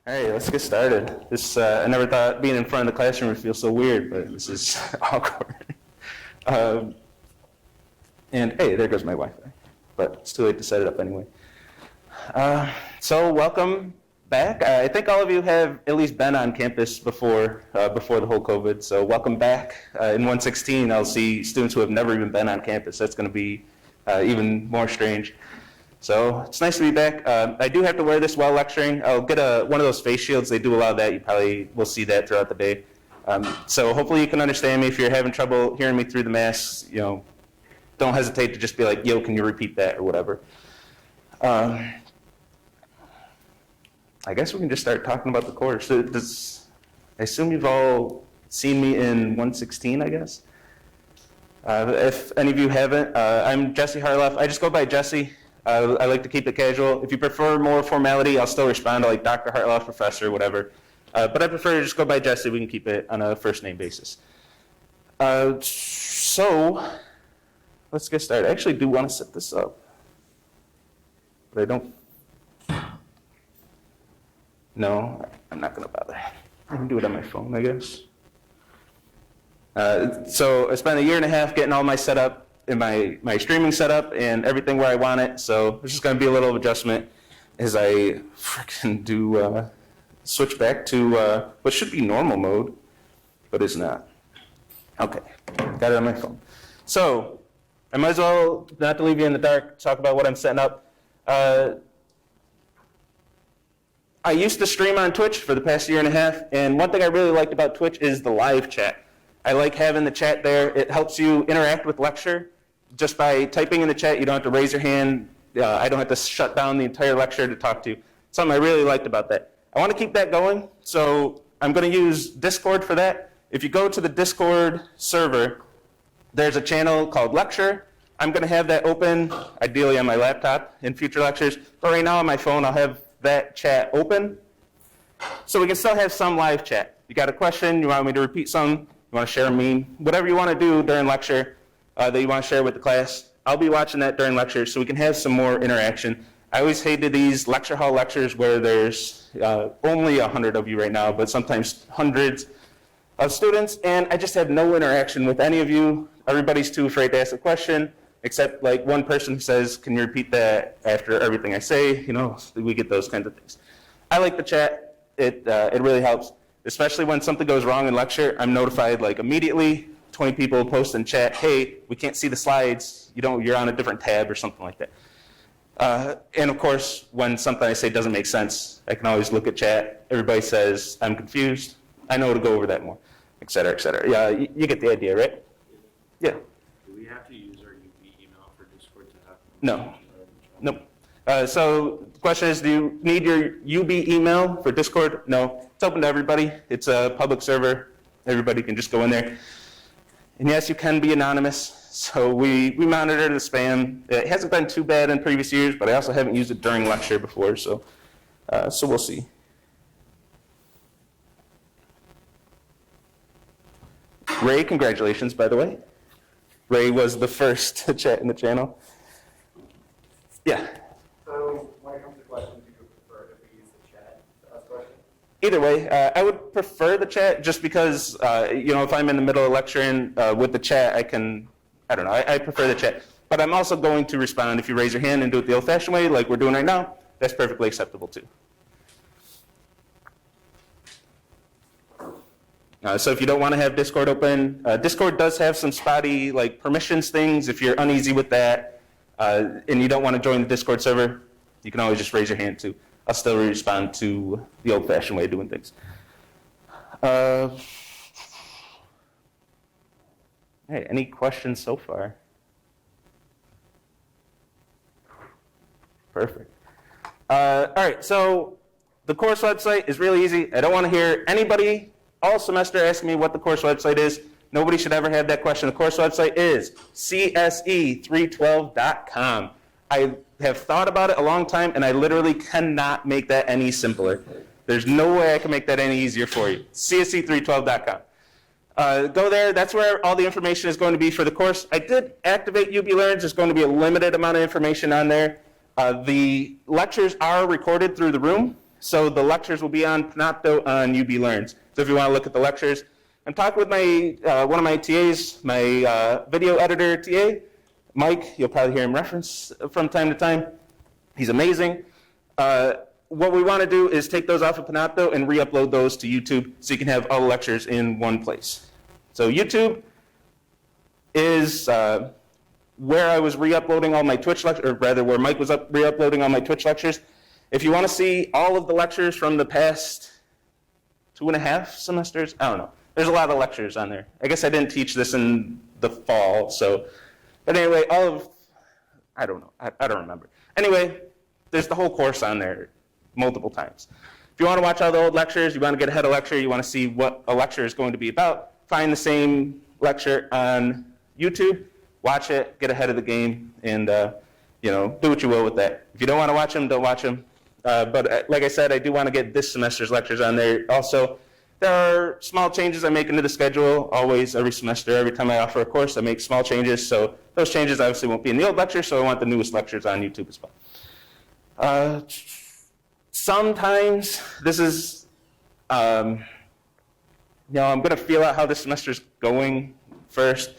All right, let's get started. I never thought being in front of the classroom would feel so weird, but this is awkward. And hey, there goes my Wi-Fi, but it's too late to set it up anyway. So welcome back. I think all of you have at least been on campus before the whole COVID, so welcome back. In 116, I'll see students who have never even been on campus. That's going to be even more strange. So it's nice to be back. I do have to wear this while lecturing. I'll get one of those face shields. They do allow that. You probably will see that throughout the day. So hopefully you can understand me. If you're having trouble hearing me through the mask, don't hesitate to just be like, yo, can you repeat that or whatever. I guess we can just start talking about the course. I assume you've all seen me in 116, I guess. If any of you haven't, I'm Jesse Hartloff. I just go by Jesse. I like to keep it casual. If you prefer more formality, I'll still respond to like Dr. Hartloff, professor, whatever. But I prefer to just go by Jesse. We can keep it on a first name basis. So let's get started. I actually do want to set this up, but I don't. No, I'm not going to bother. I can do it on my phone, I guess. So I spent a year and a half getting all my setup in my streaming setup and everything where I want it. So there's just going to be a little adjustment as I freaking do switch back to what should be normal mode, but is not. Okay, got it on my phone. So I might as well, not to leave you in the dark, talk about what I'm setting up. I used to stream on Twitch for the past year and a half, and one thing I really liked about Twitch is the live chat. I like having the chat there. It helps you interact with lecture. Just by typing in the chat, you don't have to raise your hand. I don't have to shut down the entire lecture to talk to you. Something I really liked about that. I want to keep that going, so I'm going to use Discord for that. If you go to the Discord server, there's a channel called Lecture. I'm going to have that open, ideally on my laptop in future lectures. But right now on my phone, I'll have that chat open. So we can still have some live chat. You got a question, you want me to repeat something, you want to share a meme, whatever you want to do during lecture that you want to share with the class, I'll be watching that during lecture so we can have some more interaction. I always hated these lecture hall lectures where there's only 100 of you right now, but sometimes hundreds of students, and I just have no interaction with any of you. Everybody's too afraid to ask a question, except like one person who says, can you repeat that after everything I say? We get those kinds of things. I like the chat. It really helps, especially when something goes wrong in lecture. I'm notified like immediately. 20 people post in chat, hey, we can't see the slides. You're on a different tab or something like that. And of course, when something I say doesn't make sense, I can always look at chat. Everybody says, I'm confused. I know to go over that more, et cetera, et cetera. Yeah, you get the idea, right? Yeah. Do we have to use our UB email for Discord to have? No. Nope. So the question is, do you need your UB email for Discord? No. It's open to everybody. It's a public server. Everybody can just go in there. And yes, you can be anonymous. So we monitor the spam. It hasn't been too bad in previous years, but I also haven't used it during lecture before, so we'll see. Ray, congratulations, by the way. Ray was the first to chat in the channel. Yeah. So when it comes to questions, do you prefer if we use the chat to ask questions? Either way, I would prefer the chat just because, if I'm in the middle of lecturing with the chat, I prefer the chat. But I'm also going to respond if you raise your hand and do it the old-fashioned way, like we're doing right now. That's perfectly acceptable too. So if you don't want to have Discord open, Discord does have some spotty permissions things. If you're uneasy with that and you don't want to join the Discord server, you can always just raise your hand too. I'll still respond to the old-fashioned way of doing things. Hey, any questions so far? Perfect. All right, so the course website is really easy. I don't want to hear anybody all semester asking me what the course website is. Nobody should ever have that question. The course website is CSE312.com. I have thought about it a long time, and I literally cannot make that any simpler. There's no way I can make that any easier for you. CSE312.com. Go there. That's where all the information is going to be for the course. I did activate UB Learns. There's going to be a limited amount of information on there. The lectures are recorded through the room, So the lectures will be on Panopto on UB Learns. So if you want to look at the lectures, I'm talking with my one of my TAs, my video editor TA, Mike. You'll probably hear him reference from time to time. He's amazing. What we want to do is take those off of Panopto and re-upload those to YouTube so you can have all the lectures in one place. So YouTube is where I was re-uploading all my Twitch lectures, or rather where Mike was re-uploading all my Twitch lectures. If you want to see all of the lectures from the past 2.5 semesters, I don't know. There's a lot of lectures on there. I guess I didn't teach this in the fall, so. But anyway, I don't know. I don't remember. Anyway, there's the whole course on there multiple times. If you want to watch all the old lectures, you want to get ahead of lecture, you want to see what a lecture is going to be about, find the same lecture on YouTube, watch it, get ahead of the game, and do what you will with that. If you don't want to watch them, don't watch them. But like I said, I do want to get this semester's lectures on there. Also, there are small changes I make into the schedule, always, every semester. Every time I offer a course, I make small changes. So those changes obviously won't be in the old lecture, so I want the newest lectures on YouTube as well. Sometimes this is, I'm going to feel out how this semester's going first,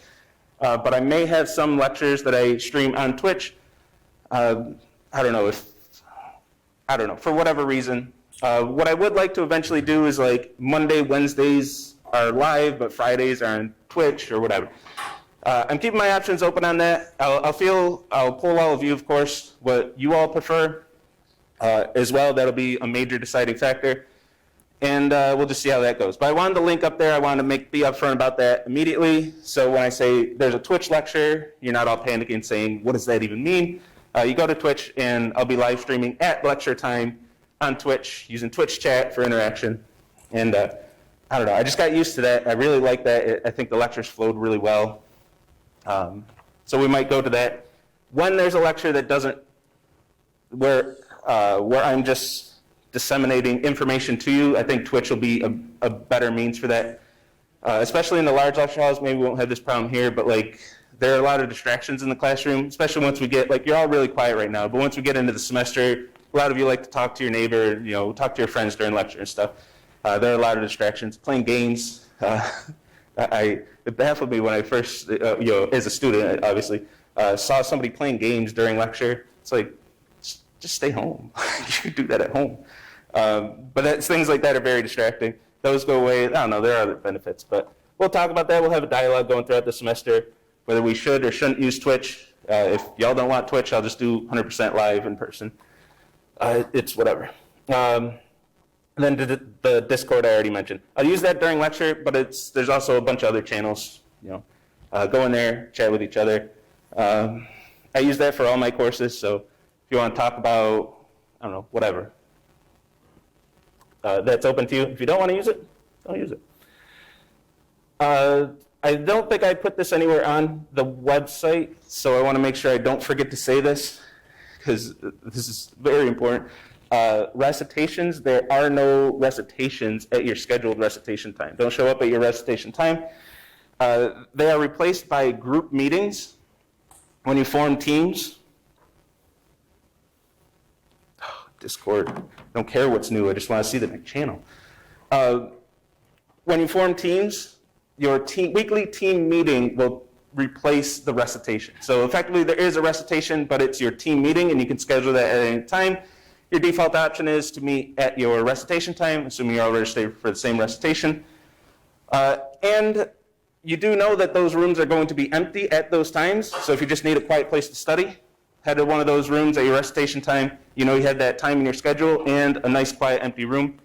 but I may have some lectures that I stream on Twitch. I don't know, for whatever reason. What I would like to eventually do is like Monday, Wednesdays are live, but Fridays are on Twitch or whatever. I'm keeping my options open on that. I'll poll all of you, of course, what you all prefer as well. That'll be a major deciding factor. And we'll just see how that goes. But I wanted the link up there. I wanted to be upfront about that immediately. So when I say there's a Twitch lecture, you're not all panicking saying, what does that even mean? You go to Twitch, and I'll be live streaming at lecture time on Twitch, using Twitch chat for interaction. And I don't know, I just got used to that. I really like that. I think the lectures flowed really well. So we might go to that. When there's a lecture that doesn't, where I'm just disseminating information to you, I think Twitch will be a better means for that. Especially in the large lecture halls, maybe we won't have this problem here, but like there are a lot of distractions in the classroom, especially once we get, like you're all really quiet right now, but once we get into the semester, a lot of you like to talk to your neighbor, talk to your friends during lecture and stuff. There are a lot of distractions. Playing games, it baffled me when I first, as a student, obviously, saw somebody playing games during lecture. It's like, just stay home. You can do that at home. But things like that are very distracting. Those go away. I don't know, there are other benefits, but we'll talk about that. We'll have a dialogue going throughout the semester, whether we should or shouldn't use Twitch. If y'all don't want Twitch, I'll just do 100% live in person. It's whatever. And then the Discord I already mentioned. I'll use that during lecture, but there's also a bunch of other channels. Go in there, chat with each other. I use that for all my courses, so if you want to talk about, I don't know, whatever, that's open to you. If you don't want to use it, don't use it. I don't think I put this anywhere on the website, so I want to make sure I don't forget to say this, because this is very important. Recitations, there are no recitations at your scheduled recitation time. Don't show up at your recitation time. They are replaced by group meetings when you form teams. Discord, don't care what's new, I just want to see the next channel. When you form teams, your weekly team meeting will replace the recitation. So effectively there is a recitation, but it's your team meeting and you can schedule that at any time. Your default option is to meet at your recitation time, assuming you're all registered for the same recitation. And you do know that those rooms are going to be empty at those times, so if you just need a quiet place to study, head to one of those rooms at your recitation time. You know you have that time in your schedule and a nice, quiet, empty room.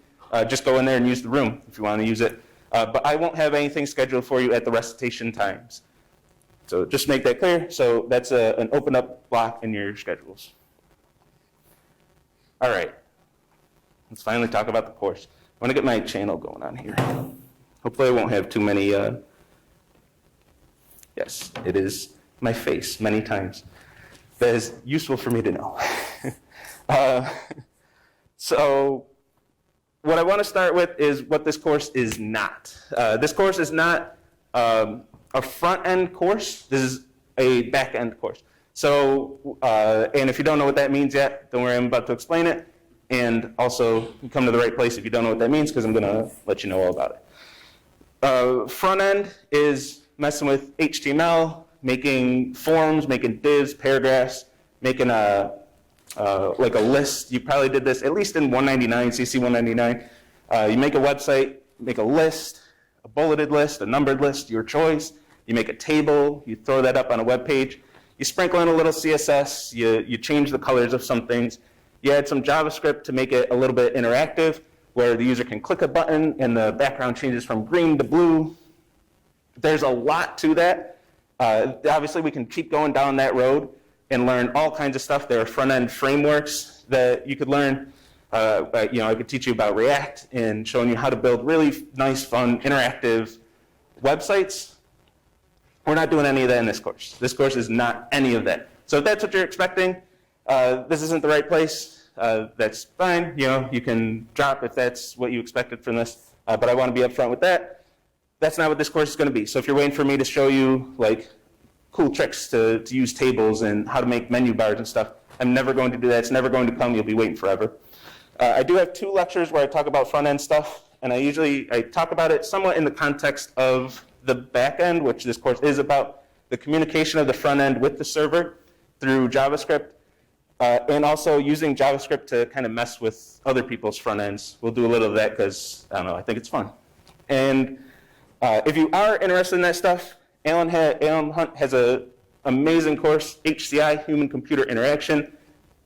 Just go in there and use the room if you want to use it. But I won't have anything scheduled for you at the recitation times. So just make that clear. So that's an open up block in your schedules. All right, let's finally talk about the course. I want to get my channel going on here. Hopefully I won't have too many, yes, it is my face many times. That is useful for me to know. So what I want to start with is what this course is not. This course is not a front-end course. This is a back-end course. So, and if you don't know what that means yet, don't worry, I'm about to explain it. And also, you come to the right place if you don't know what that means, because I'm going to let you know all about it. Front end is messing with HTML, making forms, making divs, paragraphs, making like a list. You probably did this at least in 199, CSE 199. You make a website, make a list, a bulleted list, a numbered list, your choice. You make a table, you throw that up on a web page. You sprinkle in a little CSS, you change the colors of some things. You add some JavaScript to make it a little bit interactive, where the user can click a button and the background changes from green to blue. There's a lot to that. Obviously, we can keep going down that road and learn all kinds of stuff. There are front-end frameworks that you could learn. I could teach you about React and showing you how to build really nice, fun, interactive websites. We're not doing any of that in this course. This course is not any of that. So if that's what you're expecting, this isn't the right place. That's fine. You can drop if that's what you expected from this. But I want to be upfront with that. That's not what this course is going to be. So if you're waiting for me to show you like cool tricks to use tables and how to make menu bars and stuff, I'm never going to do that. It's never going to come. You'll be waiting forever. I do have 2 lectures where I talk about front-end stuff, and I talk about it somewhat in the context of the back end, which this course is about, the communication of the front end with the server through JavaScript, and also using JavaScript to kind of mess with other people's front ends. We'll do a little of that because, I don't know, I think it's fun. And if you are interested in that stuff, Alan Hunt has an amazing course, HCI, Human Computer Interaction.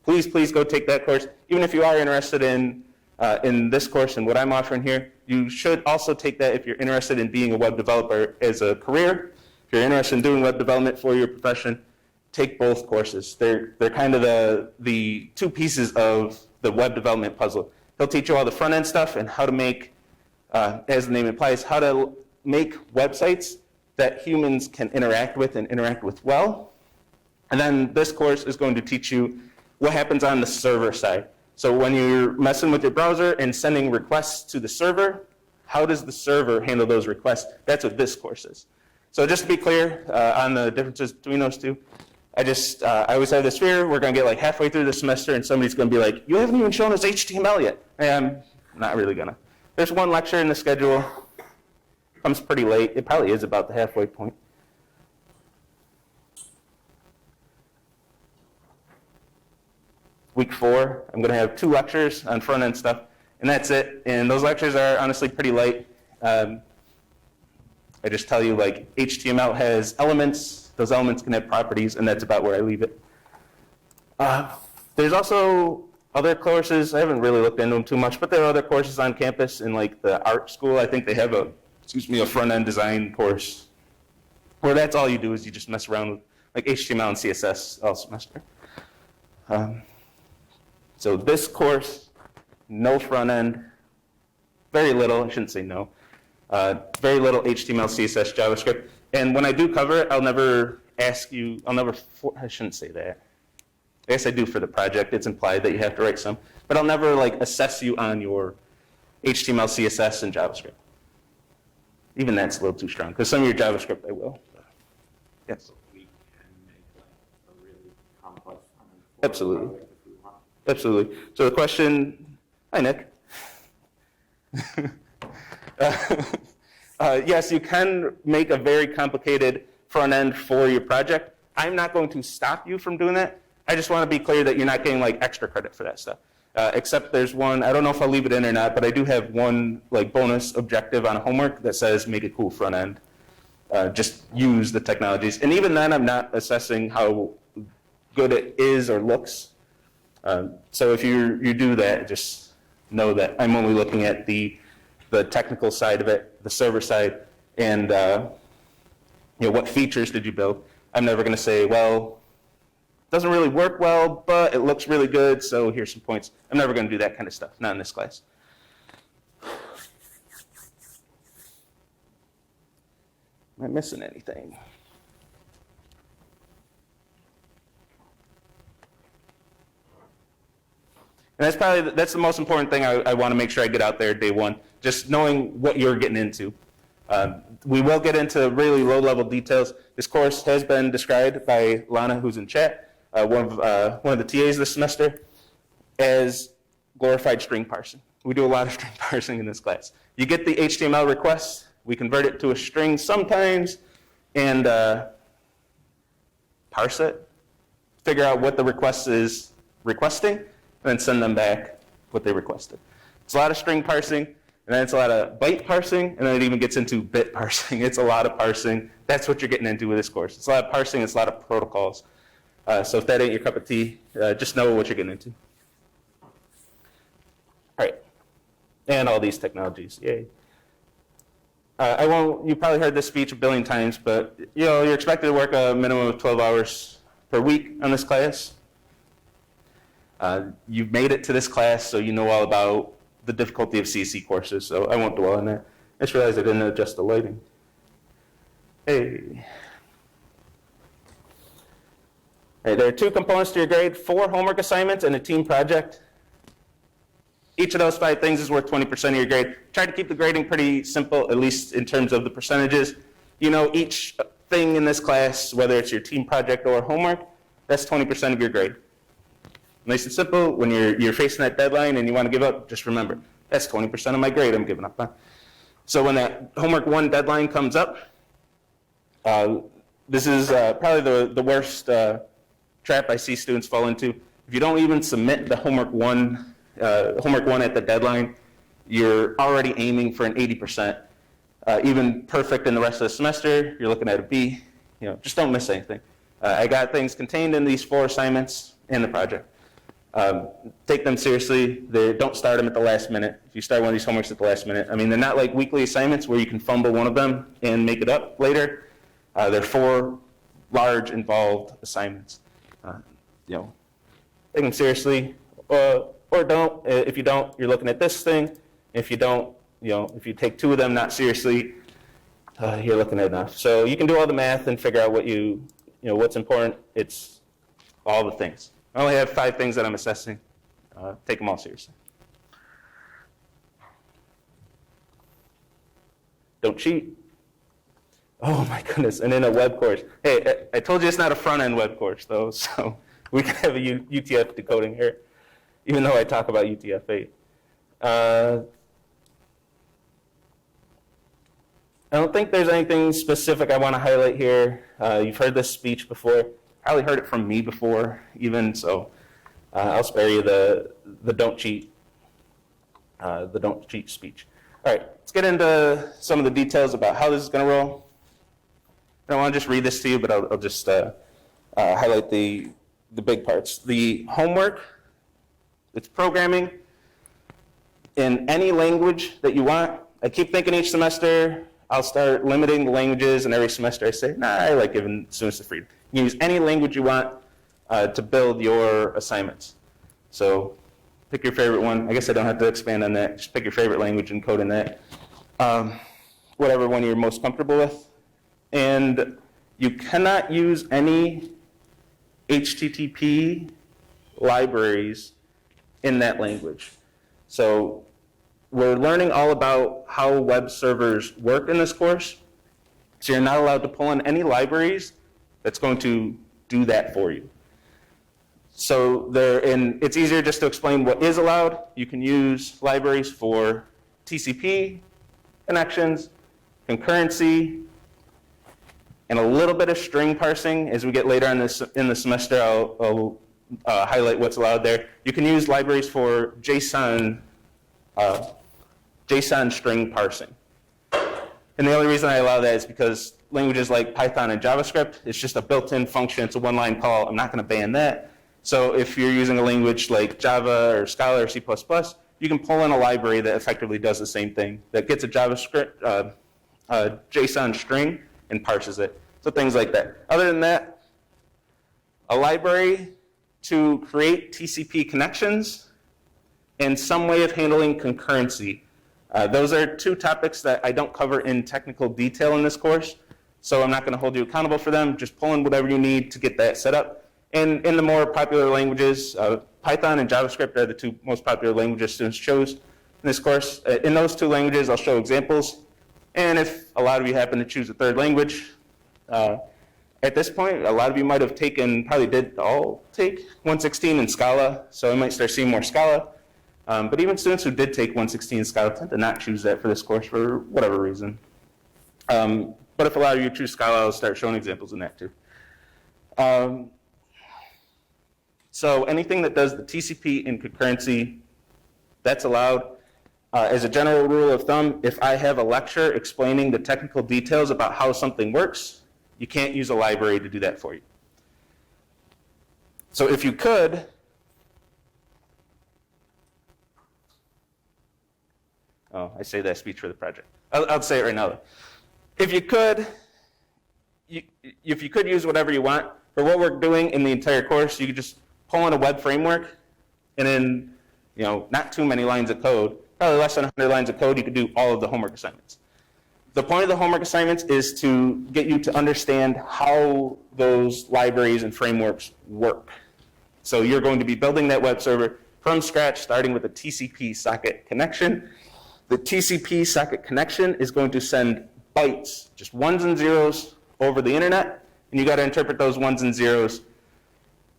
Please go take that course. Even if you are interested in this course and what I'm offering here, you should also take that if you're interested in being a web developer as a career. If you're interested in doing web development for your profession, take both courses. They're kind of the 2 pieces of the web development puzzle. He'll teach you all the front end stuff and how to make, as the name implies, how to make websites that humans can interact with and interact with well. And then this course is going to teach you what happens on the server side. So when you're messing with your browser and sending requests to the server, how does the server handle those requests? That's what this course is. So just to be clear on the differences between those 2, I always have this fear, we're going to get like halfway through the semester and somebody's going to be like, you haven't even shown us HTML yet. And I'm not really going to. There's 1 lecture in the schedule. Comes pretty late. It probably is about the halfway point. Week 4, I'm going to have 2 lectures on front-end stuff, and that's it. And those lectures are honestly pretty light. I just tell you, like, HTML has elements. Those elements can have properties, and that's about where I leave it. There's also other courses. I haven't really looked into them too much, but there are other courses on campus in, like, the art school. I think they have a front-end design course where that's all you do is you just mess around with, like, HTML and CSS all semester. So this course, no front end, very little, I shouldn't say no, very little HTML, CSS, JavaScript. And when I do cover it, I'll never ask you, I shouldn't say that. I guess I do for the project, it's implied that you have to write some. But I'll never like assess you on your HTML, CSS, and JavaScript. Even that's a little too strong, because some of your JavaScript I will. Yes? We can make like a really complex Absolutely. project if we want. Absolutely. So the question, hi Nick. Yes, you can make a very complicated front end for your project. I'm not going to stop you from doing that. I just want to be clear that you're not getting like extra credit for that stuff. Except there's one, I don't know if I'll leave it in or not, but I do have one like bonus objective on homework that says make a cool front end. Just use the technologies. And even then, I'm not assessing how good it is or looks. So if you do that, just know that I'm only looking at the technical side of it, the server side, and what features did you build. I'm never going to say, well, it doesn't really work well, but it looks really good, so here's some points. I'm never going to do that kind of stuff, not in this class. Am I missing anything? And that's the most important thing I want to make sure I get out there day one, just knowing what you're getting into. We will get into really low-level details. This course has been described by Lana, who's in chat, one of the TAs this semester, as glorified string parsing. We do a lot of string parsing in this class. You get the HTML request, we convert it to a string sometimes, and parse it, figure out what the request is requesting, and then send them back what they requested. It's a lot of string parsing, and then it's a lot of byte parsing, and then it even gets into bit parsing. It's a lot of parsing. That's what you're getting into with this course. It's a lot of parsing, it's a lot of protocols. So if that ain't your cup of tea, just know what you're getting into. All right, and all these technologies, yay. You probably heard this speech a billion times, but you're expected to work a minimum of 12 hours per week on this class. You've made it to this class, so you know all about the difficulty of CSE courses, so I won't dwell on that. I just realized I didn't adjust the lighting. Hey. Hey, there are 2 components to your grade, 4 homework assignments and a team project. Each of those 5 things is worth 20% of your grade. Try to keep the grading pretty simple, at least in terms of the percentages. Each thing in this class, whether it's your team project or homework, that's 20% of your grade. Nice and simple. When you're facing that deadline and you want to give up, just remember, that's 20% of my grade I'm giving up on. So when that homework 1 deadline comes up, this is probably the worst trap I see students fall into. If you don't even submit the homework 1 at the deadline, you're already aiming for an 80%. Even perfect in the rest of the semester, you're looking at a B. Just don't miss anything. I got things contained in these 4 assignments and the project. Take them seriously. Don't start them at the last minute. If you start one of these homeworks at the last minute, they're not like weekly assignments where you can fumble one of them and make it up later. They're 4 large involved assignments. Take them seriously, or don't. If you don't, you're looking at this thing. If you don't, if you take 2 of them not seriously, you're looking at enough. So you can do all the math and figure out what's important. It's all the things. I only have 5 things that I'm assessing. Take them all seriously. Don't cheat. Oh my goodness, and in a web course. Hey, I told you it's not a front-end web course though, so we can have a UTF decoding here, even though I talk about UTF-8. I don't think there's anything specific I want to highlight here. You've heard this speech before. Probably heard it from me before, even, so I'll spare you the don't cheat speech. All right, let's get into some of the details about how this is going to roll. I don't want to just read this to you, but I'll just highlight the big parts. The homework, it's programming in any language that you want. I keep thinking each semester I'll start limiting the languages, and every semester I say, nah, I like giving students the freedom. You can use any language you want to build your assignments. So pick your favorite one. I guess I don't have to expand on that. Just pick your favorite language and code in that. Whatever one you're most comfortable with. And you cannot use any HTTP libraries in that language. So we're learning all about how web servers work in this course. So you're not allowed to pull in any libraries that's going to do that for you. So it's easier just to explain what is allowed. You can use libraries for TCP connections, concurrency, and a little bit of string parsing. As we get later in the semester, I'll highlight what's allowed there. You can use libraries for JSON string parsing. And the only reason I allow that is because languages like Python and JavaScript, it's just a built-in function. It's a one-line call. I'm not going to ban that. So if you're using a language like Java or Scala or C++, you can pull in a library that effectively does the same thing, that gets a JavaScript, JSON string, and parses it. So things like that. Other than that, a library to create TCP connections and some way of handling concurrency. Those are 2 topics that I don't cover in technical detail in this course, so I'm not going to hold you accountable for them. Just pull in whatever you need to get that set up. And in the more popular languages, Python and JavaScript are the 2 most popular languages students chose in this course. In those 2 languages, I'll show examples. And if a lot of you happen to choose a 3rd language, at this point, a lot of you might have probably did all take 116 in Scala, so I might start seeing more Scala. But even students who did take 116 Scala tend to not choose that for this course for whatever reason. But if a lot of you choose Scala, I'll start showing examples in that too. So anything that does the TCP in concurrency, that's allowed. As a general rule of thumb, if I have a lecture explaining the technical details about how something works, you can't use a library to do that for you. So if you could, I say that speech for the project. I'll say it right now. If you could use whatever you want, for what we're doing in the entire course, you could just pull in a web framework, and in not too many lines of code, probably less than 100 lines of code, you could do all of the homework assignments. The point of the homework assignments is to get you to understand how those libraries and frameworks work. So you're going to be building that web server from scratch, starting with a TCP socket connection. The TCP socket connection is going to send bytes, just ones and zeros, over the internet, and you got to interpret those ones and zeros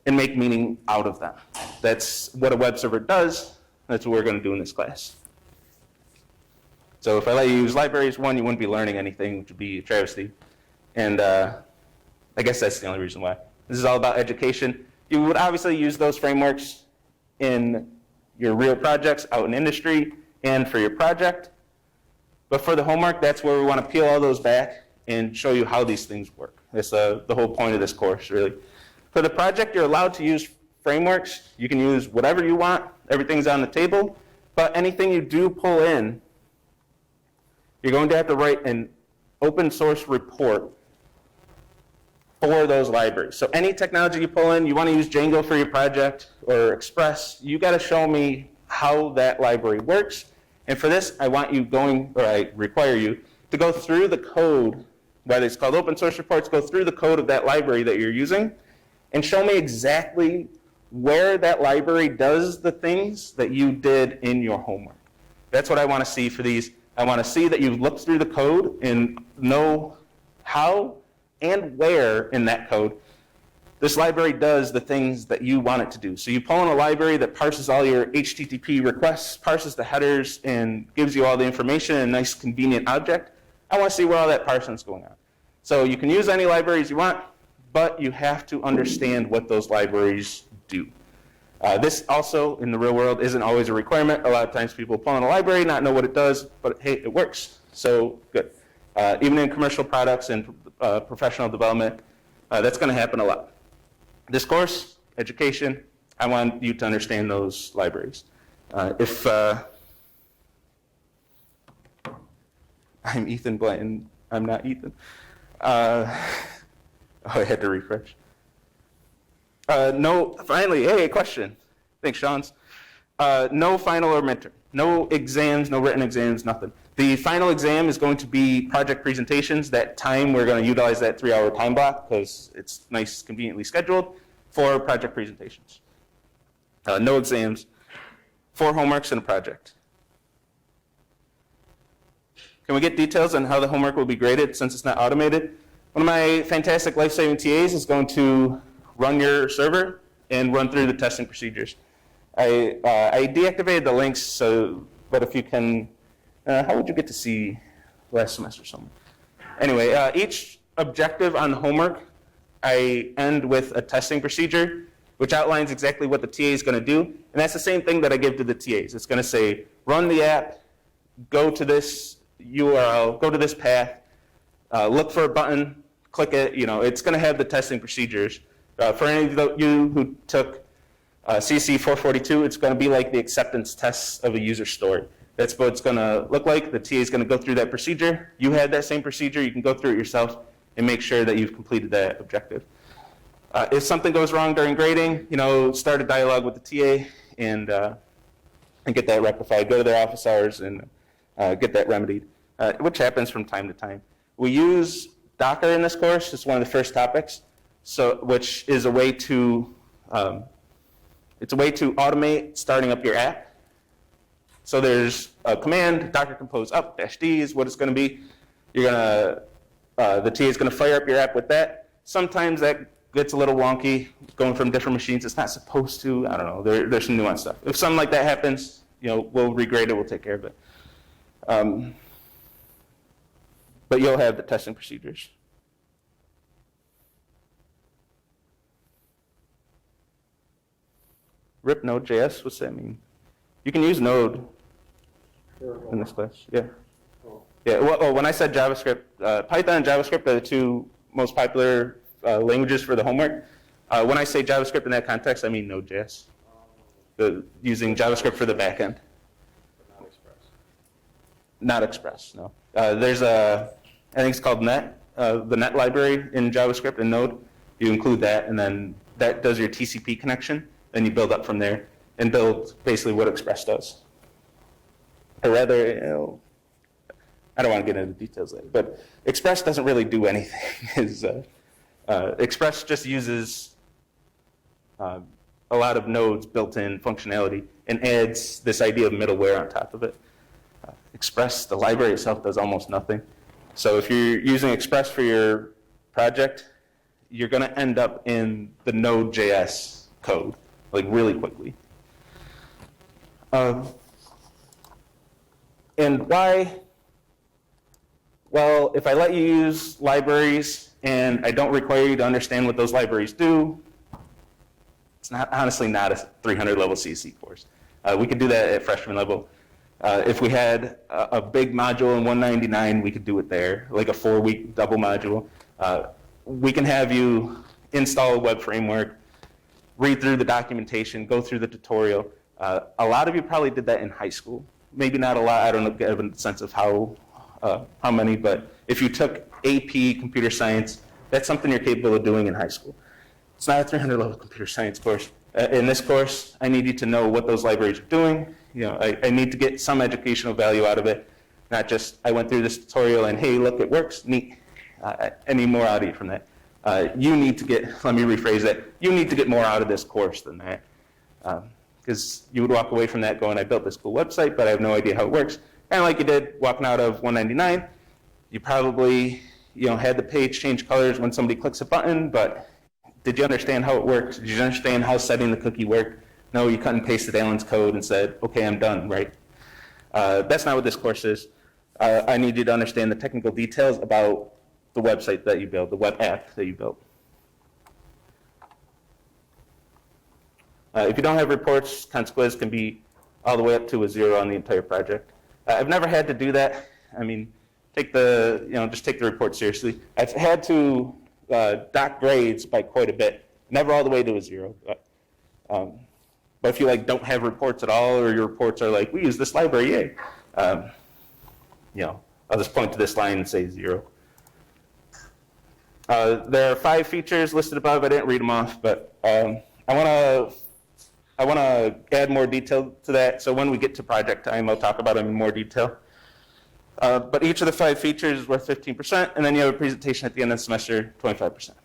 and make meaning out of them. That's what a web server does. That's what we're going to do in this class. So if I let you use libraries, one, you wouldn't be learning anything, which would be a travesty. And I guess that's the only reason why. This is all about education. You would obviously use those frameworks in your real projects out in industry and for your project. But for the homework, that's where we want to peel all those back and show you how these things work. That's the whole point of this course, really. For the project, you're allowed to use frameworks. You can use whatever you want. Everything's on the table. But anything you do pull in, you're going to have to write an open source report for those libraries. So any technology you pull in, you want to use Django for your project or Express, you got to show me how that library works. And for this, I require you to go through the code, whether it's called open source reports, go through the code of that library that you're using and show me exactly where that library does the things that you did in your homework. That's what I want to see for these. I want to see that you've looked through the code and know how and where in that code this library does the things that you want it to do. So you pull in a library that parses all your HTTP requests, parses the headers, and gives you all the information in a nice, convenient object. I want to see where all that parsing is going on. So you can use any libraries you want, but you have to understand what those libraries do. This also, in the real world, isn't always a requirement. A lot of times people pull in a library, not know what it does, but hey, it works. So good. Even in commercial products and professional development, that's going to happen a lot. This course, education, I want you to understand those libraries. I'm Ethan Blanton, I'm not Ethan. I had to refresh. Finally, hey, question. Thanks, Sean's. No final or midterm. No exams, no written exams, nothing. The final exam is going to be project presentations. That time, we're going to utilize that 3-hour time block because it's nice, conveniently scheduled for project presentations. No exams, 4 homeworks and a project. Can we get details on how the homework will be graded since it's not automated? One of my fantastic life-saving TAs is going to run your server and run through the testing procedures. I deactivated the links, but if you can, how would you get to see last semester somewhere? Anyway, each objective on homework, I end with a testing procedure, which outlines exactly what the TA is going to do. And that's the same thing that I give to the TAs. It's going to say, run the app, go to this URL, go to this path, look for a button, click it. It's going to have the testing procedures. For any of you who took CSE 442, it's going to be like the acceptance tests of a user story. That's what it's going to look like. The TA is going to go through that procedure. You had that same procedure. You can go through it yourself and make sure that you've completed that objective. If something goes wrong during grading, start a dialogue with the TA and get that rectified. Go to their office hours and get that remedied, which happens from time to time. We use Docker in this course. It's one of the first topics, which is a way to automate starting up your app. So there's a command, docker compose up -d is what it's going to be. The TA is going to fire up your app with that. Sometimes that gets a little wonky, going from different machines. It's not supposed to. I don't know. There's some nuanced stuff. If something like that happens, we'll regrade it, we'll take care of it. But you'll have the testing procedures. RIP Node.js, what's that mean? You can use Node in this class, yeah. Yeah, well, when I said JavaScript, Python and JavaScript are the two most popular languages for the homework. When I say JavaScript in that context, I mean Node.js. Using JavaScript for the backend. Not Express. Not Express, no. There's I think it's called Net, the Net library in JavaScript and Node. You include that, and then that does your TCP connection. Then you build up from there and build basically what Express does. Or rather, I don't want to get into the details later, but Express doesn't really do anything. Express just uses a lot of Node's built-in functionality and adds this idea of middleware on top of it. Express, the library itself, does almost nothing. So if you're using Express for your project, you're going to end up in the Node.js code, like really quickly. And why? Well, if I let you use libraries and I don't require you to understand what those libraries do, it's honestly not a 300 level CSE course. We could do that at freshman level. If we had a big module in 199, we could do it there, like a 4-week double module. We can have you install a web framework, read through the documentation, go through the tutorial. A lot of you probably did that in high school. Maybe not a lot. I don't have a sense of how many, but if you took AP Computer Science, that's something you're capable of doing in high school. It's not a 300 level computer science course. In this course, I need you to know what those libraries are doing. I need to get some educational value out of it, not just I went through this tutorial and hey, look, it works, neat. I need more out of you from that. You need to get, let me rephrase that, you need to get more out of this course than that. Because you would walk away from that going, I built this cool website, but I have no idea how it works. Kind of like you did walking out of 199. You probably had the page change colors when somebody clicks a button, but did you understand how it works? Did you understand how setting the cookie worked? No, you cut and pasted Alan's code and said, okay, I'm done, right? That's not what this course is. I need you to understand the technical details about the website that you build, the web app that you built. If you don't have reports, ConsQuiz can be all the way up to a 0 on the entire project. I've never had to do that. I mean, just take the report seriously. I've had to dock grades by quite a bit, never all the way to a 0. But if you don't have reports at all, or your reports are like, we use this library, yay. I'll just point to this line and say 0. There are 5 features listed above. I didn't read them off, but I want to add more detail to that. So when we get to project time, I'll talk about them in more detail. But each of the 5 features is worth 15%, and then you have a presentation at the end of the semester, 25%.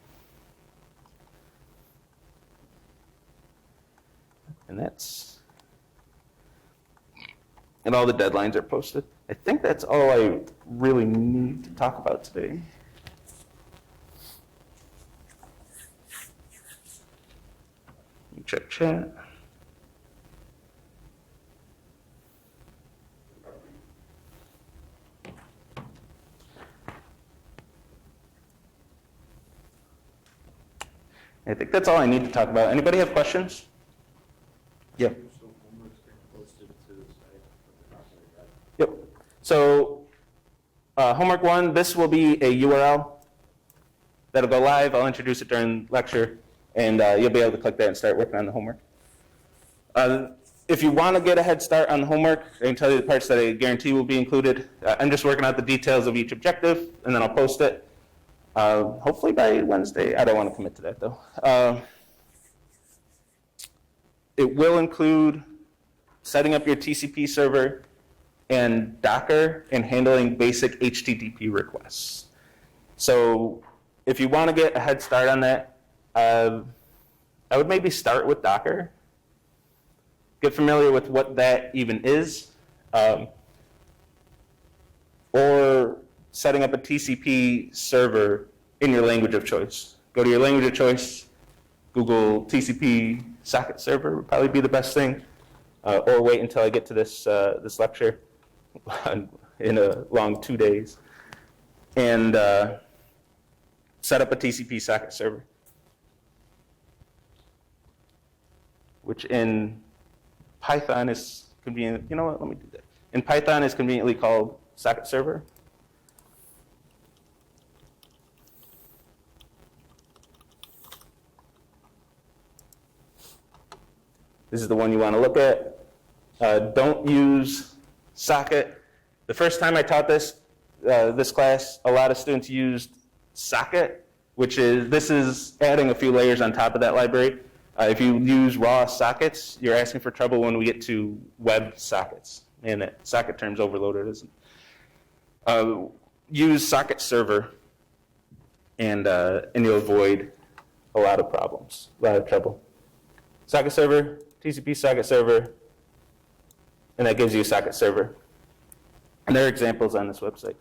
And all the deadlines are posted. I think that's all I really need to talk about today. Check chat. I think that's all I need to talk about. Anybody have questions? Yeah. So homework's getting posted to the site, but they're not there yet. Yep. So homework 1, this will be a URL that'll go live. I'll introduce it during lecture, and you'll be able to click that and start working on the homework. If you want to get a head start on the homework, I can tell you the parts that I guarantee will be included. I'm just working out the details of each objective, and then I'll post it. Hopefully by Wednesday. I don't want to commit to that, though. It will include setting up your TCP server and Docker and handling basic HTTP requests. So if you want to get a head start on that, I would maybe start with Docker. Get familiar with what that even is. Or setting up a TCP server in your language of choice. Go to your language of choice, Google TCP socket server would probably be the best thing. or wait until I get to this, this lecture in a long 2 days, and set up a TCP socket server, which in Python is convenient. You know what? Let me do that. In Python is conveniently called socket server. This is the one you want to look at. Don't use socket. The first time I taught this, this class, a lot of students used socket, which is, this is adding a few layers on top of that library. If you use raw sockets, you're asking for trouble when we get to web sockets. And that socket term's overloaded, isn't it? Use socket server, and you'll avoid a lot of problems, a lot of trouble. Socket server, TCP socket server, and that gives you a socket server. And there are examples on this website.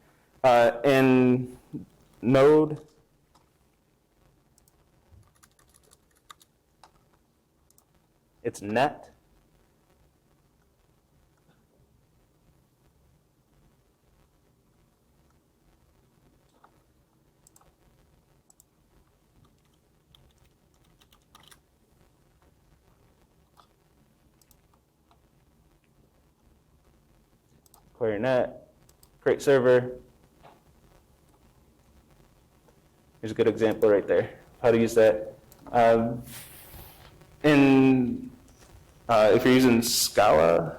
In Node, it's net. Query net, create server. Here's a good example right there, how to use that. If you're using Scala,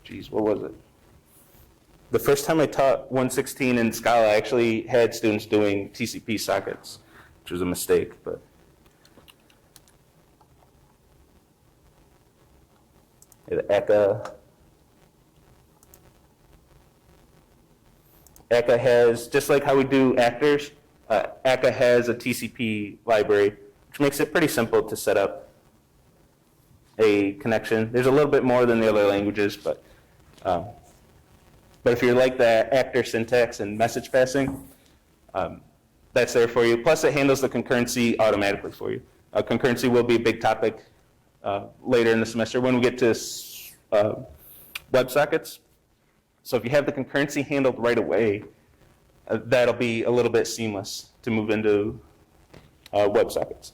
geez, what was it? The first time I taught 116 in Scala, I actually had students doing TCP sockets, which was a mistake, but. The Eka has, just like how we do actors, Eka has a TCP library, which makes it pretty simple to set up a connection. There's a little bit more than the other languages, but if you like the actor syntax and message passing, that's there for you. Plus, it handles the concurrency automatically for you. Concurrency will be a big topic later in the semester when we get to WebSockets. So if you have the concurrency handled right away, that'll be a little bit seamless to move into WebSockets.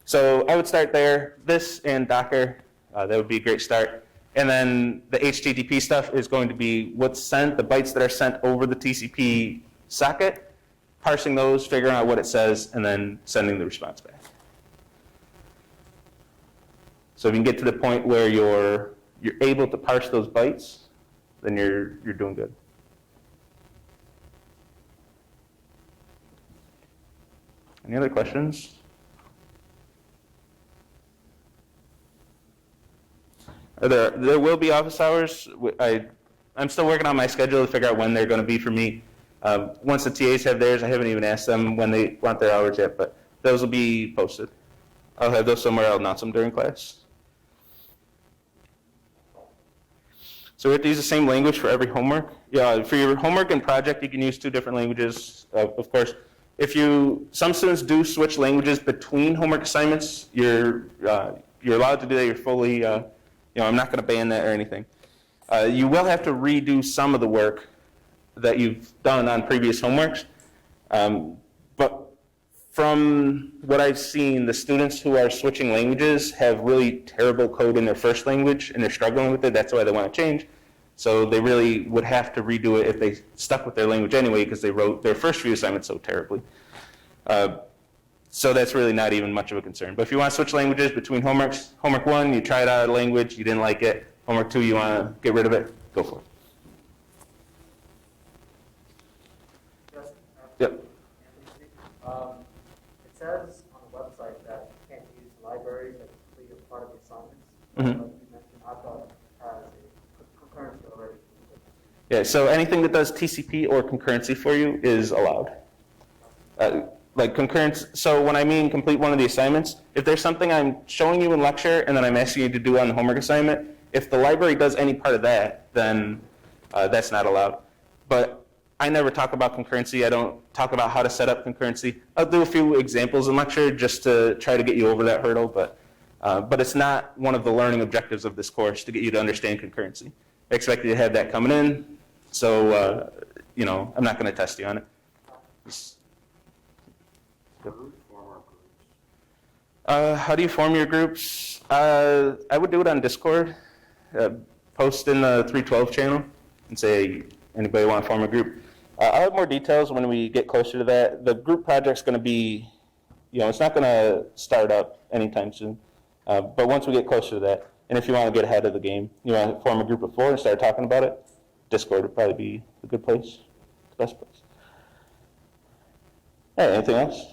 So I would start there. This and Docker, that would be a great start. And then the HTTP stuff is going to be what's sent, the bytes that are sent over the TCP socket, parsing those, figuring out what it says, and then sending the response back. So if you can get to the point where you're able to parse those bytes, then you're doing good. Any other questions? There will be office hours. I'm still working on my schedule to figure out when they're going to be for me. Once the TAs have theirs, I haven't even asked them when they want their hours yet, but those will be posted. I'll have those somewhere. I'll announce them during class. So we have to use the same language for every homework. Yeah, for your homework and project, you can use 2 different languages, of course. Some students do switch languages between homework assignments. You're allowed to do that. You're fully, I'm not going to ban that or anything. You will have to redo some of the work that you've done on previous homeworks. But from what I've seen, the students who are switching languages have really terrible code in their first language, and they're struggling with it. That's why they want to change. So they really would have to redo it if they stuck with their language anyway, because they wrote their first few assignments so terribly. So that's really not even much of a concern. But if you want to switch languages between homeworks, homework 1, you tried out a language, you didn't like it. Homework 2, you want to get rid of it, go for it. Yes. Yep. It says on the website that you can't use libraries that complete a part of the assignments. Mm-hmm. Like you mentioned, I thought it has a concurrency already. Yeah, so anything that does TCP or concurrency for you is allowed. Like concurrence, so when I mean complete one of the assignments, if there's something I'm showing you in lecture and then I'm asking you to do on the homework assignment, if the library does any part of that, then that's not allowed. But I never talk about concurrency. I don't talk about how to set up concurrency. I'll do a few examples in lecture just to try to get you over that hurdle, but But it's not one of the learning objectives of this course to get you to understand concurrency. I expect you to have that coming in, so, I'm not going to test you on it. How do we form our groups? How do you form your groups? I would do it on Discord. Post in the 312 channel and say, anybody want to form a group? I'll have more details when we get closer to that. The group project's going to be, it's not going to start up anytime soon. But once we get closer to that, and if you want to get ahead of the game, you want to form a group of 4 and start talking about it, Discord would probably be a good place, the best place. All right, anything else?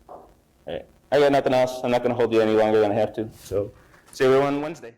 All right, I got nothing else. I'm not going to hold you any longer than I have to. So see everyone Wednesday.